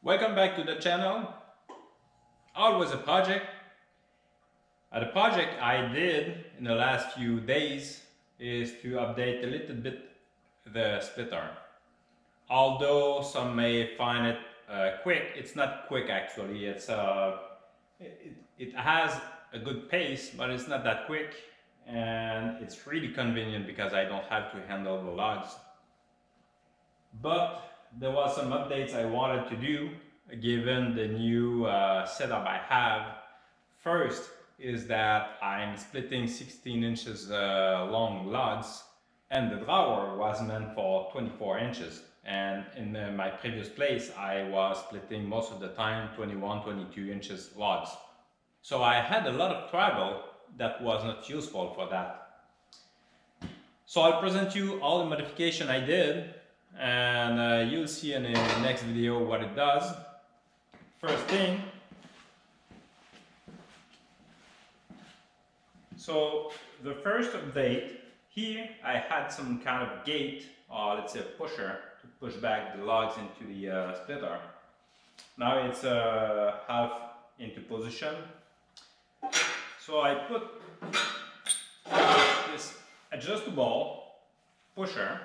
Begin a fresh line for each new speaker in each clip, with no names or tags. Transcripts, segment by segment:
Welcome back to the channel. Always a project. The project I did in the last few days is to update a little bit the splitter. Although some may find it quick, it's not quick actually. It has a good pace, but it's not that quick, and it's really convenient because I don't have to handle the logs. But there was some updates I wanted to do given the new setup I have. First is that I'm splitting 16 inches long logs, and the drawer was meant for 24 inches. And in my previous place, I was splitting most of the time 21, 22 inches logs. So I had a lot of travel that was not useful for that. So I'll present you all the modification I did, and you'll see in the next video what it does. First thing, so the first update here, I had some kind of gate, or let's say a pusher, to push back the logs into the splitter. Now it's half into position. So I put this adjustable pusher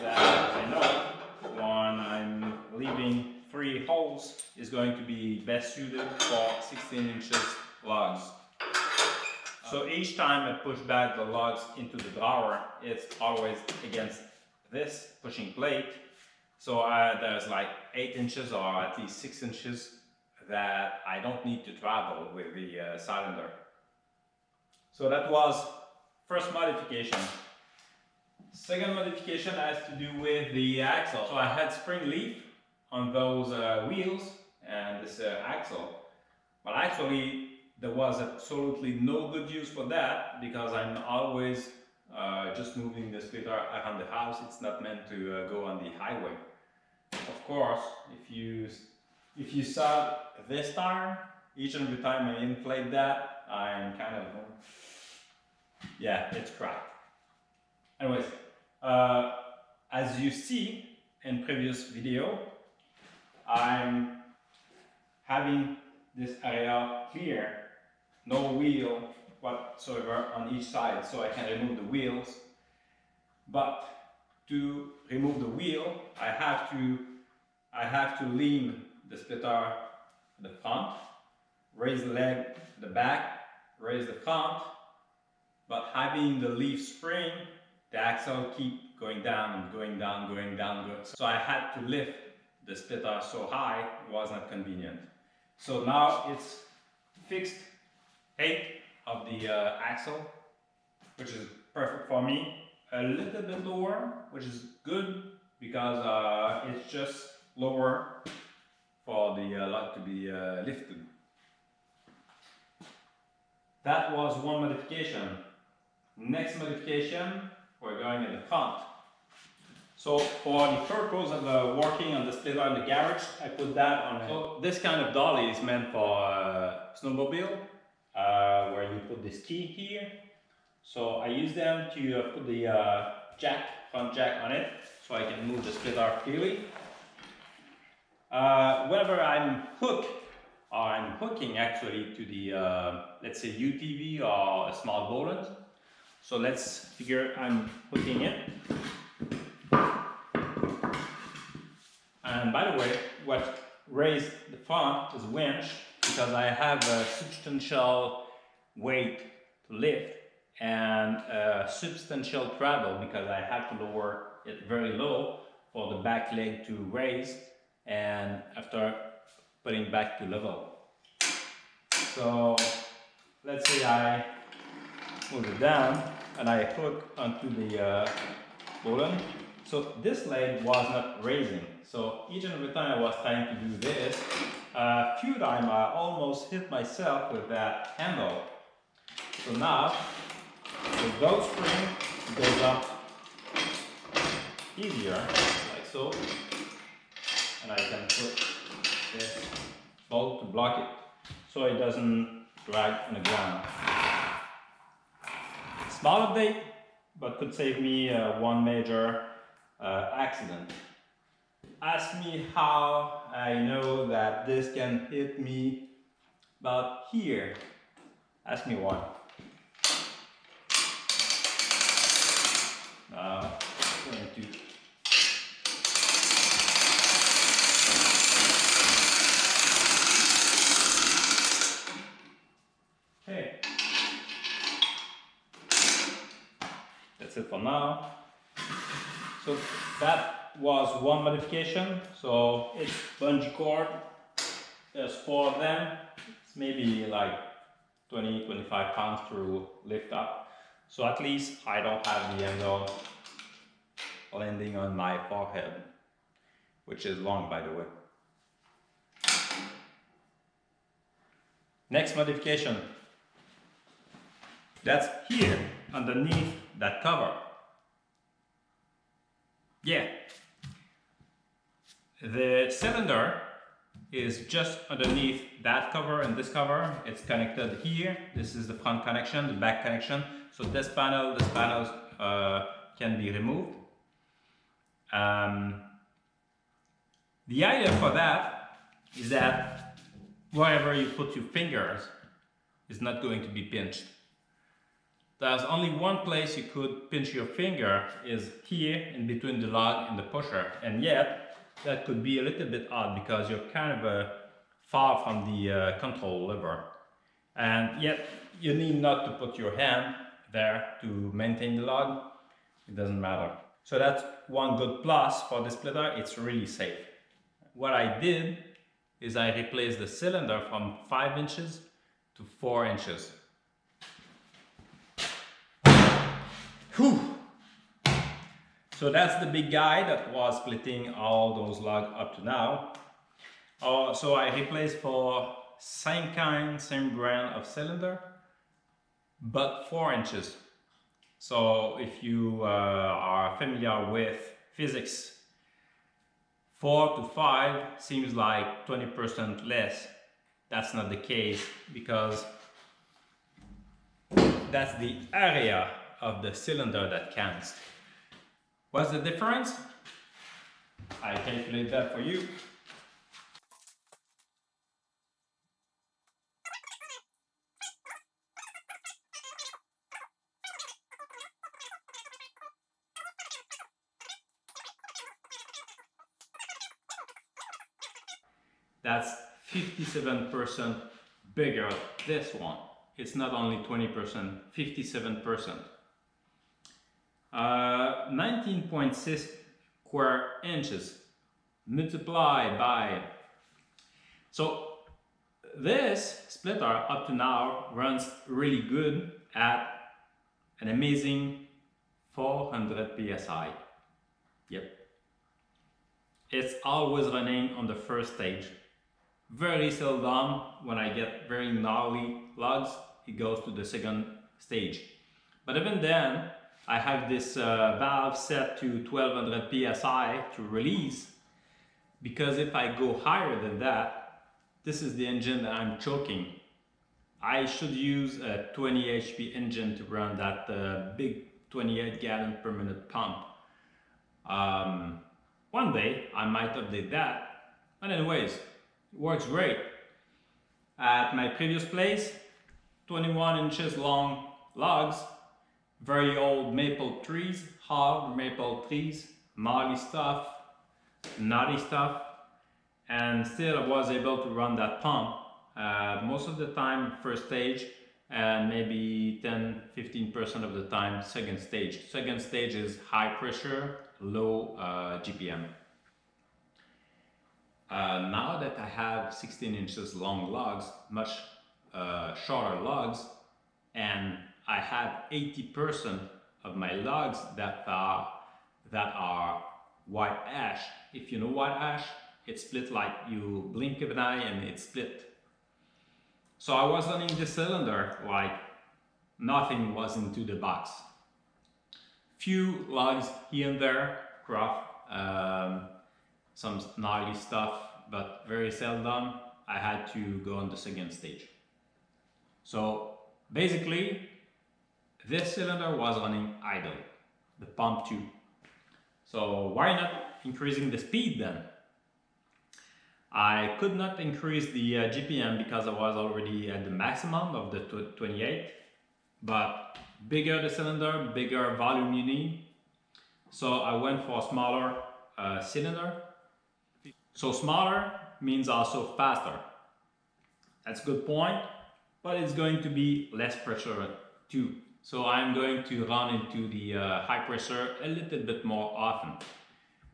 that I know when I'm leaving 3 holes is going to be best suited for 16 inches logs. So each time I push back the logs into the drawer, it's always against this pushing plate. So there's like 8 inches or at least 6 inches that I don't need to travel with the cylinder. So that was first modification. Second modification has to do with the axle. So I had spring leaf on those wheels and this axle. But actually there was absolutely no good use for that because I'm always just moving the splitter around the house. It's not meant to go on the highway. Of course, if you saw this tire, each and every time I inflate that, I'm kind of, yeah, it's cracked. Anyways, as you see in previous video, I'm having this area clear, no wheel whatsoever on each side, so I can remove the wheels. But to remove the wheel, I have to lean the splitter at the front, raise the leg at the back, raise the front. But having the leaf spring, the axle keep going down and going down, going down. So I had to lift the splitter so high, it was not convenient. So now it's fixed height of the axle, which is perfect for me. A little bit lower, which is good because it's just lower for the log to be lifted. That was one modification. Next modification, we're going in the front. So for the purpose of working on the splitter in the garage, I put that on. So this kind of dolly is meant for snowmobile, where you put this key here. So I use them to put the front jack on it, so I can move the splitter freely. Whenever I'm hooking actually to the, let's say UTV or a small Boland. So let's figure I'm hooking it. And by the way, what raised the front is winch, because I have a substantial weight to lift and substantial travel because I have to lower it very low for the back leg to raise and after putting back to level. So let's say I move it down and I hook onto the Boland. So this leg was not raising. So each and every time I was trying to do this, a few times I almost hit myself with that handle. So now the belt spring goes up easier, like so, and I can put this bolt to block it so it doesn't drag on the ground. Small update, but could save me one major accident. Ask me how I know that this can hit me about here. Ask me why. Now, I'm going to hey. That's it for now. So that was one modification. So it's bungee cord. There's 4 of them. It's maybe like 20-25 pounds to lift up. So at least I don't have the handle landing on my forehead, which is long, by the way. Next modification. That's here underneath that cover. Yeah. The cylinder is just underneath that cover and this cover. It's connected here. This is the front connection, the back connection. So this panel can be removed. The idea for that is that wherever you put your fingers is not going to be pinched. There's only one place you could pinch your finger is here in between the lug and the pusher, and yet that could be a little bit odd because you're kind of far from the control lever, and yet you need not to put your hand there to maintain the lug. It doesn't matter. So that's one good plus for the splitter. It's really safe. What I did is I replaced the cylinder from 5 inches to 4 inches. Whew. So that's the big guy that was splitting all those lugs up to now. So I replaced for same kind, same brand of cylinder, but 4 inches. So if you are familiar with physics, 4 to 5 seems like 20% less. That's not the case because that's the area of the cylinder that counts. What's the difference? I calculate that for you. That's 57% bigger, this one. It's not only 20%, 57%. 19.6 square inches multiplied by... So this splitter up to now runs really good at an amazing 400 psi. Yep. It's always running on the first stage. Very seldom when I get very gnarly lugs, it goes to the second stage. But even then, I have this valve set to 1200 psi to release, because if I go higher than that, this is the engine that I'm choking. I should use a 20 HP engine to run that big 28 gallon per minute pump. One day I might update that, but anyways, it works great. At my previous place, 21 inches long logs, very old maple trees, hard maple trees, gnarly stuff, naughty stuff, and still I was able to run that pump most of the time first stage, and maybe 10-15% of the time second stage. Second stage is high pressure, low GPM. Now that I have 16 inches long lugs, much shorter lugs, and I have 80% of my lugs that are white ash. If you know white ash, it's split like you blink of an eye and it's split. So I was running the cylinder like nothing was into the box. Few lugs here and there, craft, some gnarly stuff, but very seldom I had to go on the second stage. So basically, this cylinder was running idle, the pump too. So why not increasing the speed then. I could not increase the GPM because I was already at the maximum of the 28, but bigger the cylinder, bigger volume you need. So I went for a smaller cylinder. So smaller means also faster. That's a good point, but it's going to be less pressure too. So I'm going to run into the high pressure a little bit more often.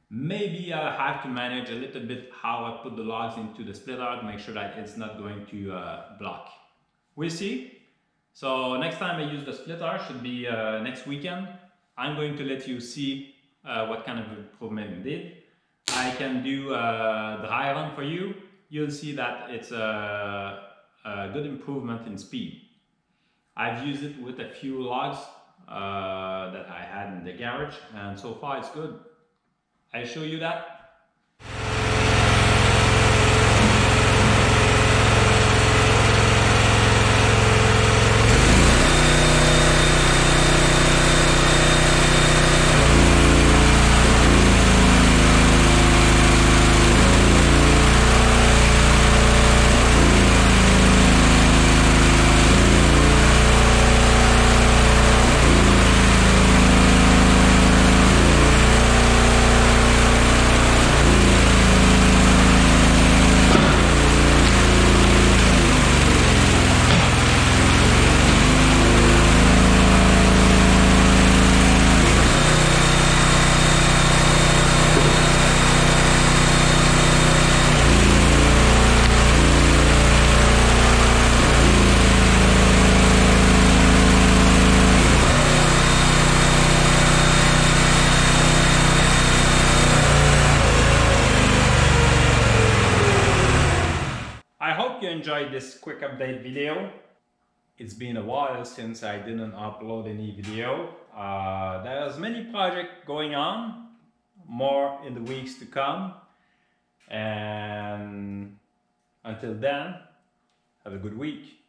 Maybe I have to manage a little bit how I put the logs into the splitter to make sure that it's not going to block. We'll see. So next time I use the splitter should be next weekend. I'm going to let you see what kind of improvement it did. I can do a dry run for you. You'll see that it's a good improvement in speed. I've used it with a few logs that I had in the garage, and so far it's good. I'll show you that. I hope you enjoyed this quick update video. It's been a while since I didn't upload any video. There's many projects going on, more in the weeks to come. And until then, have a good week.